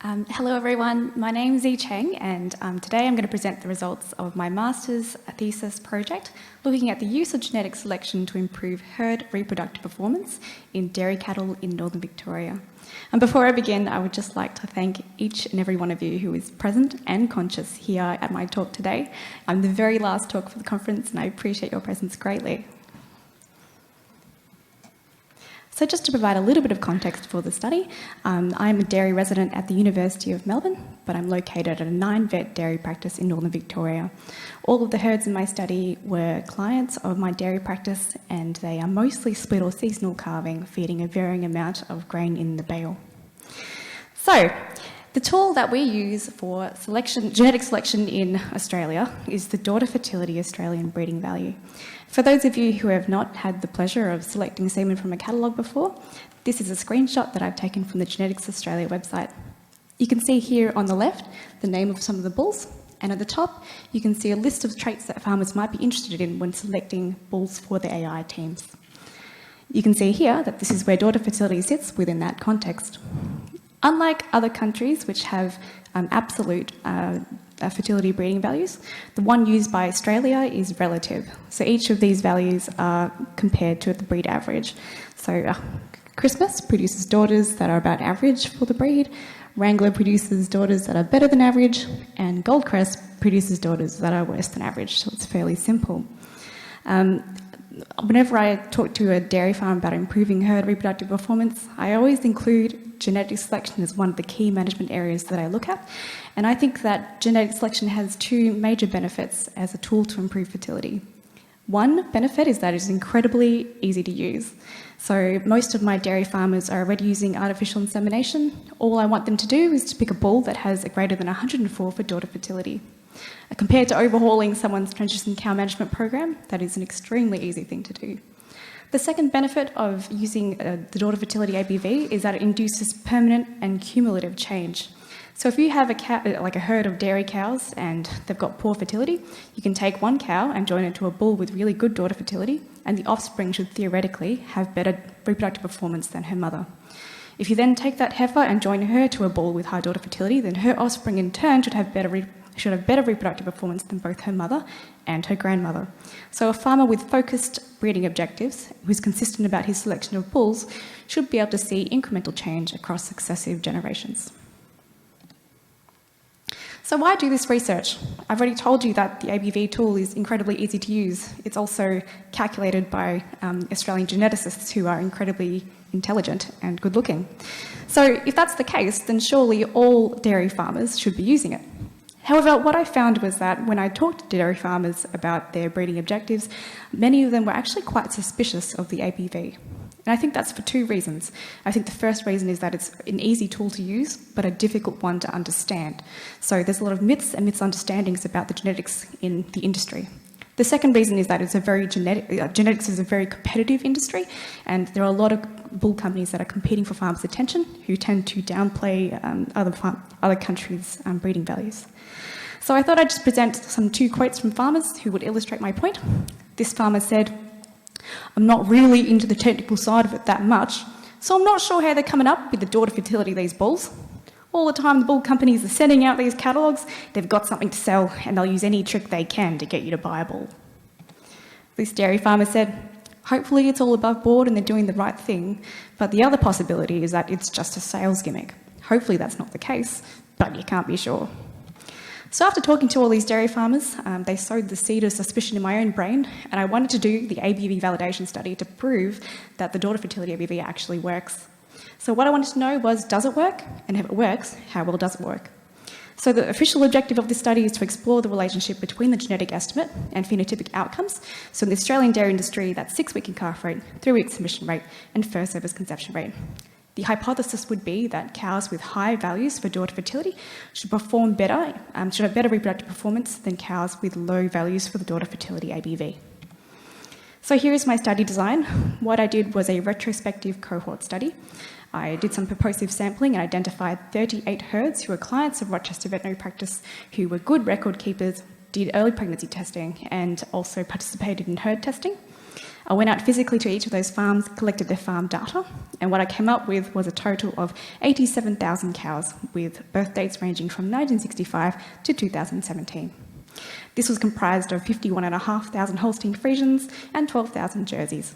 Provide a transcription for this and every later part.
Hello everyone, my name is Cheng and today I'm going to present the results of my master's thesis project looking at the use of genetic selection to improve herd reproductive performance in dairy cattle in northern Victoria. And before I begin, I would just like to thank each and every one of you who is present and conscious here at my talk today. I'm the very last talk for the conference and I appreciate your presence greatly. So just to provide a little bit of context for the study, I'm a dairy resident at the University of Melbourne, but I'm located at a 9-vet dairy practice in northern Victoria. All of the herds in my study were clients of my dairy practice and they are mostly split or seasonal calving, feeding a varying amount of grain in the bale. So, the tool that we use for genetic selection in Australia is the Daughter Fertility Australian Breeding Value. For those of you who have not had the pleasure of selecting semen from a catalogue before, this is a screenshot that I've taken from the Genetics Australia website. You can see here on the left the name of some of the bulls, and at the top you can see a list of traits that farmers might be interested in when selecting bulls for their AI teams. You can see here that this is where daughter fertility sits within that context. Unlike other countries which have absolute fertility breeding values, the one used by Australia is relative. So each of these values are compared to the breed average. So Christmas produces daughters that are about average for the breed, Wrangler produces daughters that are better than average, and Goldcrest produces daughters that are worse than average. So it's fairly simple. Whenever I talk to a dairy farm about improving herd reproductive performance, I always include genetic selection as one of the key management areas that I look at. And I think that genetic selection has two major benefits as a tool to improve fertility. One benefit is that it's incredibly easy to use. So most of my dairy farmers are already using artificial insemination. All I want them to do is to pick a bull that has a greater than 104 for daughter fertility. Compared to overhauling someone's transition cow management program, that is an extremely easy thing to do. The second benefit of using the daughter fertility ABV is that it induces permanent and cumulative change. So if you have a herd of dairy cows and they've got poor fertility, you can take one cow and join it to a bull with really good daughter fertility, and the offspring should theoretically have better reproductive performance than her mother. If you then take that heifer and join her to a bull with high daughter fertility, then her offspring in turn should have better reproductive performance than both her mother and her grandmother. So a farmer with focused breeding objectives, who's consistent about his selection of bulls, should be able to see incremental change across successive generations. So why do this research? I've already told you that the ABV tool is incredibly easy to use. It's also calculated by Australian geneticists who are incredibly intelligent and good looking. So if that's the case, then surely all dairy farmers should be using it. However, what I found was that when I talked to dairy farmers about their breeding objectives, many of them were actually quite suspicious of the ABV. And I think that's for two reasons. I think the first reason is that it's an easy tool to use, but a difficult one to understand. So there's a lot of myths and misunderstandings about the genetics in the industry. The second reason is that it's genetics is a very competitive industry, and there are a lot of bull companies that are competing for farmers' attention who tend to downplay other countries' breeding values. So I thought I'd just present two quotes from farmers who would illustrate my point. This farmer said, "I'm not really into the technical side of it that much, so I'm not sure how they're coming up with the daughter fertility of these bulls. All the time the bull companies are sending out these catalogues, they've got something to sell and they'll use any trick they can to get you to buy a bull." This dairy farmer said, "Hopefully it's all above board and they're doing the right thing, but the other possibility is that it's just a sales gimmick. Hopefully that's not the case, but you can't be sure." So after talking to all these dairy farmers, they sowed the seed of suspicion in my own brain, and I wanted to do the ABV validation study to prove that the daughter fertility ABV actually works. So what I wanted to know was, does it work? And if it works, how well does it work? So the official objective of this study is to explore the relationship between the genetic estimate and phenotypic outcomes. So in the Australian dairy industry, that's 6-week in-calf rate, 3-week submission rate, and first service conception rate. The hypothesis would be that cows with high values for daughter fertility should perform better, should have better reproductive performance than cows with low values for the daughter fertility ABV. So here is my study design. What I did was a retrospective cohort study. I did some purposive sampling and identified 38 herds who were clients of Rochester Veterinary Practice who were good record keepers, did early pregnancy testing, and also participated in herd testing. I went out physically to each of those farms, collected their farm data, and what I came up with was a total of 87,000 cows with birth dates ranging from 1965 to 2017. This was comprised of 51,500 Holstein Friesians and 12,000 Jerseys.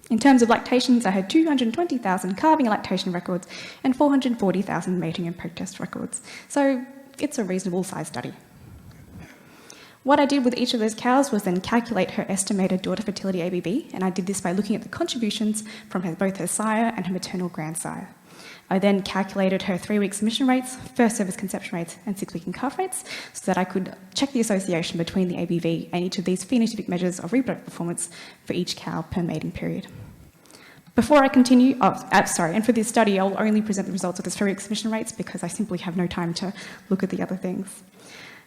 In terms of lactations, I had 220,000 calving and lactation records and 440,000 mating and preg test records. So it's a reasonable size study. What I did with each of those cows was then calculate her estimated daughter fertility ABV, and I did this by looking at the contributions from both her sire and her maternal grandsire. I then calculated her 3-week submission rates, first service conception rates, and 6-week in calf rates, so that I could check the association between the ABV and each of these phenotypic measures of reproductive performance for each cow per mating period. Before I continue, and for this study, I'll only present the results of the 3-week submission rates because I simply have no time to look at the other things.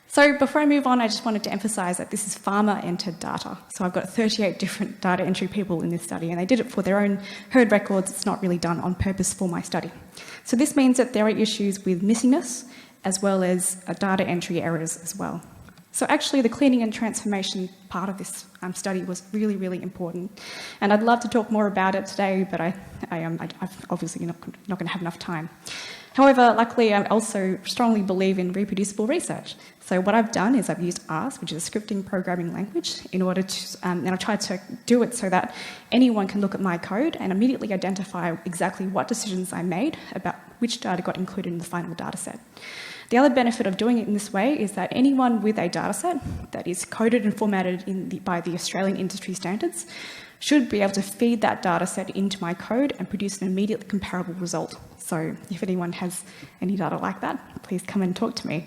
So before I move on, I just wanted to emphasise that this is farmer-entered data. So I've got 38 different data entry people in this study, and they did it for their own herd records. It's not really done on purpose for my study. So this means that there are issues with missingness as well as data entry errors as well. So actually the cleaning and transformation part of this study was really, really important. And I'd love to talk more about it today, but I'm obviously not going to have enough time. However, luckily, I also strongly believe in reproducible research. So what I've done is I've used ARS, which is a scripting programming language, in order to, and I've tried to do it so that anyone can look at my code and immediately identify exactly what decisions I made about which data got included in the final data set. The other benefit of doing it in this way is that anyone with a data set that is coded and formatted by the Australian industry standards should be able to feed that data set into my code and produce an immediately comparable result. So if anyone has any data like that, please come and talk to me.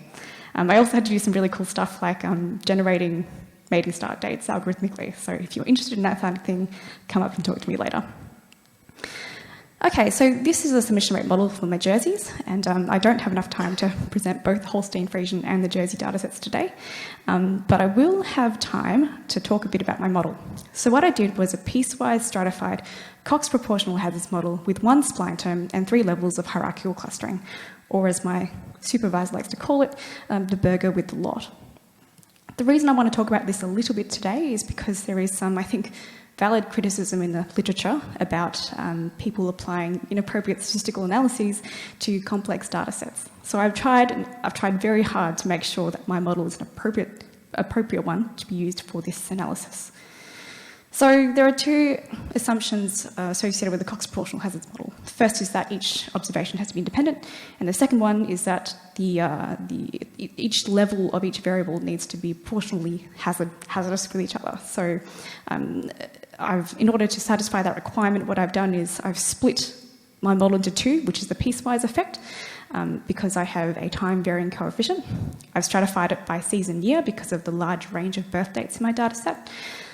I also had to do some really cool stuff like generating mating start dates algorithmically. So if you're interested in that kind of thing, come up and talk to me later. Okay, so this is a submission rate model for my Jerseys, and I don't have enough time to present both the Holstein Friesian and the Jersey datasets today, but I will have time to talk a bit about my model. So what I did was a piecewise stratified Cox proportional hazards model with 1 spline term and 3 levels of hierarchical clustering, or as my supervisor likes to call it, the burger with the lot. The reason I want to talk about this a little bit today is because there is some, I think, valid criticism in the literature about people applying inappropriate statistical analyses to complex data sets. So I've tried very hard to make sure that my model is an appropriate one to be used for this analysis. So there are 2 assumptions associated with the Cox proportional hazards model. The first is that each observation has to be independent, and the second one is that each level of each variable needs to be proportionally hazardous with each other. So in order to satisfy that requirement, what I've done is I've split my model into 2, which is the piecewise effect, because I have a time varying coefficient. I've stratified it by season year because of the large range of birth dates in my data set.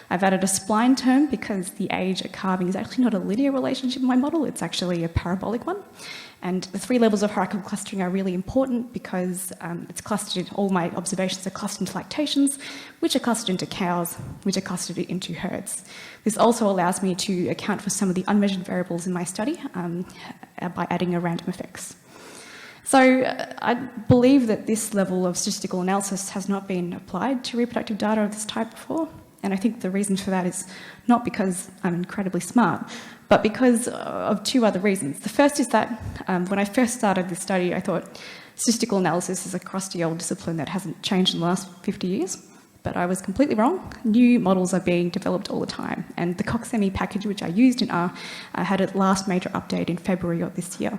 I've added a spline term because the age at calving is actually not a linear relationship in my model, it's actually a parabolic one. And the 3 levels of hierarchical clustering are really important because it's clustered, all my observations are clustered into lactations, which are clustered into cows, which are clustered into herds. This also allows me to account for some of the unmeasured variables in my study by adding a random effects. So I believe that this level of statistical analysis has not been applied to reproductive data of this type before. And I think the reason for that is not because I'm incredibly smart, but because of 2 other reasons. The first is that when I first started this study, I thought statistical analysis is a crusty old discipline that hasn't changed in the last 50 years. But I was completely wrong. New models are being developed all the time. And the CoxME package, which I used in R, had its last major update in February of this year.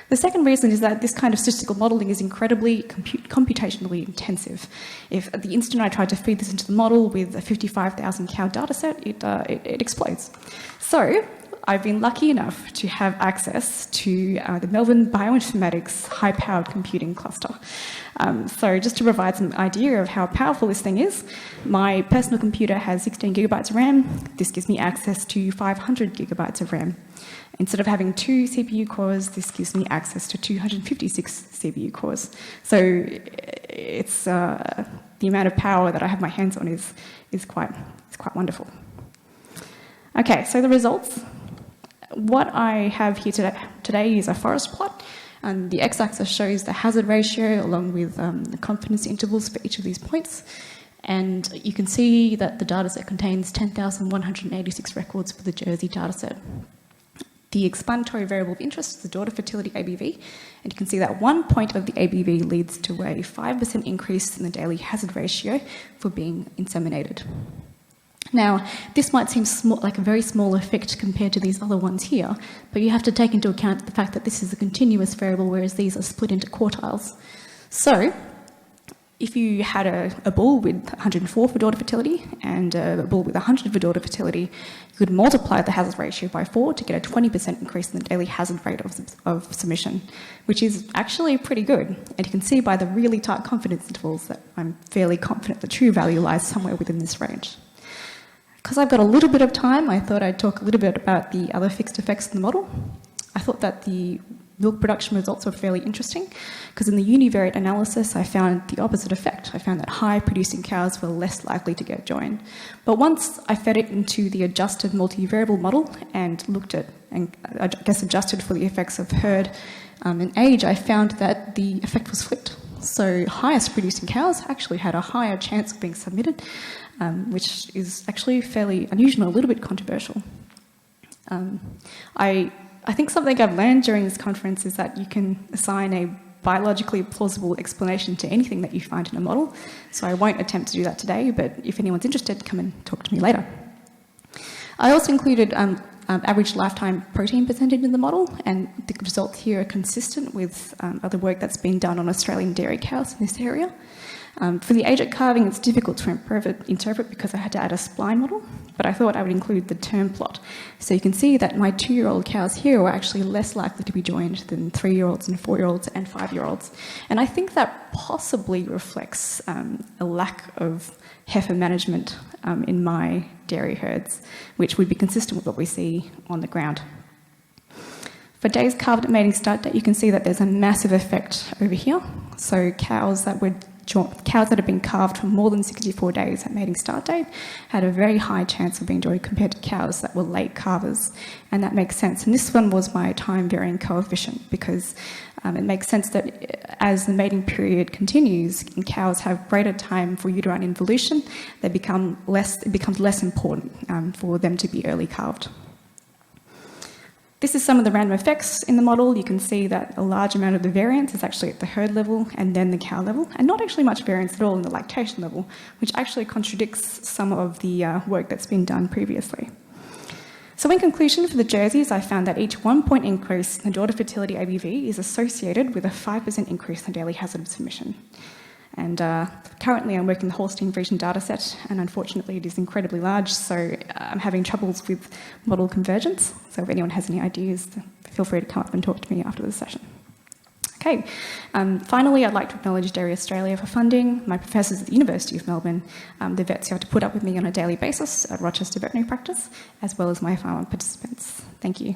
The second reason is that this kind of statistical modelling is incredibly computationally intensive. If at the instant I tried to feed this into the model with a 55,000 cow dataset, it explodes. So I've been lucky enough to have access to the Melbourne Bioinformatics high-powered computing cluster. So just to provide some idea of how powerful this thing is, my personal computer has 16 gigabytes of RAM. This gives me access to 500 gigabytes of RAM. Instead of having 2 CPU cores, this gives me access to 256 CPU cores. So it's the amount of power that I have my hands on is quite wonderful. Okay, so the results. What I have here today is a forest plot, and the x-axis shows the hazard ratio along with the confidence intervals for each of these points. And you can see that the dataset contains 10,186 records for the Jersey dataset. The explanatory variable of interest is the daughter fertility ABV, and you can see that 1 point of the ABV leads to a 5% increase in the daily hazard ratio for being inseminated. Now, this might seem like a very small effect compared to these other ones here, but you have to take into account the fact that this is a continuous variable, whereas these are split into quartiles. So, if you had a bull with 104 for daughter fertility and a bull with 100 for daughter fertility, you could multiply the hazard ratio by 4 to get a 20% increase in the daily hazard rate of submission, which is actually pretty good. And you can see by the really tight confidence intervals that I'm fairly confident the true value lies somewhere within this range. Because I've got a little bit of time, I thought I'd talk a little bit about the other fixed effects in the model. I thought that the milk production results were fairly interesting, because in the univariate analysis I found the opposite effect. I found that high producing cows were less likely to get joined. But once I fed it into the adjusted multivariable model and looked at, and I guess adjusted for the effects of herd and age, I found that the effect was flipped. So highest producing cows actually had a higher chance of being submitted, which is actually fairly unusual, a little bit controversial. I think something I've learned during this conference is that you can assign a biologically plausible explanation to anything that you find in a model, so I won't attempt to do that today, but if anyone's interested, come and talk to me later. I also included average lifetime protein percentage in the model, and the results here are consistent with other work that's been done on Australian dairy cows in this area. For the age at calving, it's difficult to interpret because I had to add a spline model, but I thought I would include the term plot. So you can see that my 2-year-old cows here were actually less likely to be joined than 3-year-olds and 4-year-olds and 5-year-olds. And I think that possibly reflects a lack of heifer management in my dairy herds, which would be consistent with what we see on the ground. For days calved at mating start date, you can see that there's a massive effect over here. So cows that have been calved for more than 64 days at mating start date had a very high chance of being joined compared to cows that were late calvers. And that makes sense. And this one was my time varying coefficient, because it makes sense that as the mating period continues and cows have greater time for uterine involution, it becomes less important for them to be early calved. This is some of the random effects in the model. You can see that a large amount of the variance is actually at the herd level and then the cow level, and not actually much variance at all in the lactation level, which actually contradicts some of the work that's been done previously. So in conclusion, for the Jerseys, I found that each 1 point increase in the daughter fertility ABV is associated with a 5% increase in the daily hazard of submission. And currently I'm working the Holstein Friesian dataset, and unfortunately it is incredibly large, so I'm having troubles with model convergence. So if anyone has any ideas, feel free to come up and talk to me after the session. Okay, finally I'd like to acknowledge Dairy Australia for funding, my professors at the University of Melbourne, the vets who have to put up with me on a daily basis at Rochester Veterinary Practice, as well as my farmer participants. Thank you.